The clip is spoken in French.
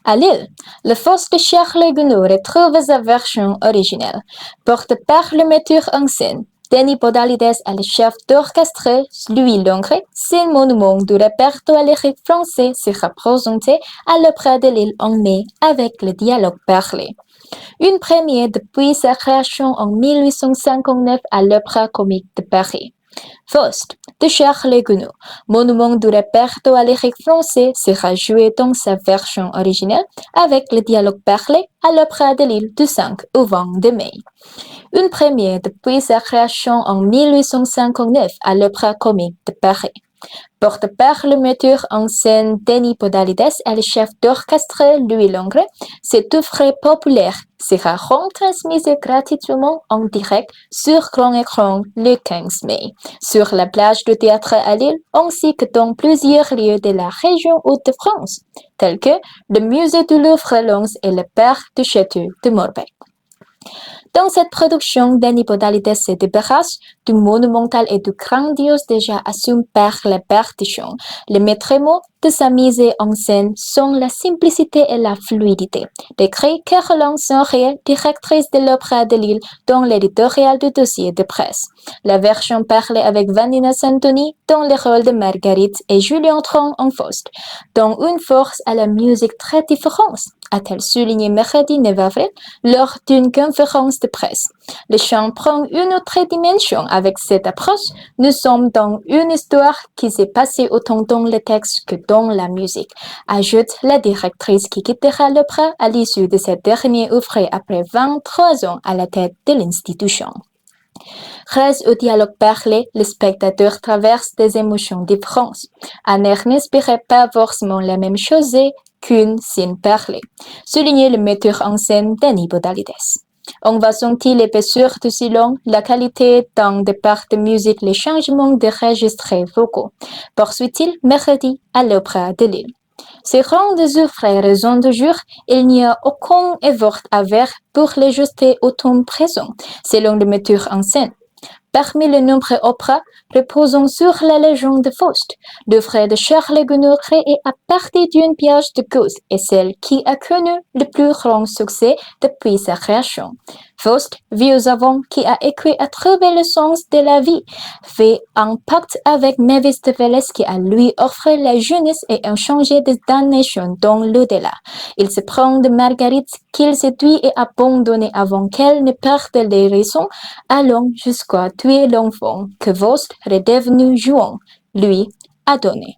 À Lille, le Faust de Charles Gounod retrouve sa version originale, porté par le metteur en scène. Denis Podalides est le chef d'orchestre. Louis Longret, c'est monument du répertoire lyrique français, sera présenté à l'Opéra de Lille en mai avec le dialogue parlé. Une première depuis sa création en 1859 à l'Opéra Comique de Paris. Faust de Charles Gounod, monument du répertoire lyrique français, sera joué dans sa version originale avec le dialogue parlé à l'Opéra de Lille du 5 au 20 de mai. Une première depuis sa création en 1859 à l'Opéra Comique de Paris. Porté par le metteur en scène Denis Podalides et le chef d'orchestre Louis Longret, cette œuvre populaire sera retransmise gratuitement en direct sur grand écran le 15 mai, sur la plage du théâtre à Lille, ainsi que dans plusieurs lieux de la région Hauts-de-France, tels que le musée du Louvre-Lens et le parc du château de Morbecque. Dans cette production, Denis Podalides se débarrasse du monumental et du grandiose déjà assumé par la partition. Le maître mot de sa mise en scène sont la simplicité et la fluidité, décrit Caroline Saint-Réal, directrice de l'Opéra de Lille, dans l'éditorial du dossier de presse. La version parlée avec Vanina Santoni dans le rôle de Marguerite et Julien Tron en Faust, dont une force à la musique très différente, a-t-elle souligné mercredi 9 avril lors d'une conférence de presse. Le chant prend une autre dimension avec cette approche. Nous sommes dans une histoire qui s'est passée autant dans le texte que dans la musique, ajoute la directrice qui quittera l'opéra à l'issue de cette dernière œuvre après 23 ans à la tête de l'institution. Grâce au dialogue parlé, le spectateur traverse des émotions différentes. Un air n'inspirait pas forcément la même chose qu'une scène parlée, soulignait le metteur en scène Denis Podalides. On va sentir l'épaisseur du silence, la qualité dans des parts de musique, les changements de registres vocaux, poursuit-il mercredi à l'Opéra de Lille. Ces grandes œuvres raison de jour, il n'y a aucun effort à faire pour les ajuster au temps présent, selon le metteur en scène. Parmi les nombreux opéras reposant sur la légende de Faust, l'œuvre de Charles Gounod créée à partir d'une pièce de Goethe est celle qui a connu le plus grand succès depuis sa création. Faust, vieux avant qui a écrit à trouver le sens de la vie, fait un pacte avec Mavis de Velez qui a lui offert la jeunesse et un changé de damnation dans l'au-delà. Il se prend de Marguerite qu'il séduit et abandonne avant qu'elle ne perde les raisons, allant jusqu'à tuer l'enfant que Faust, redevenu jouant, lui a donné.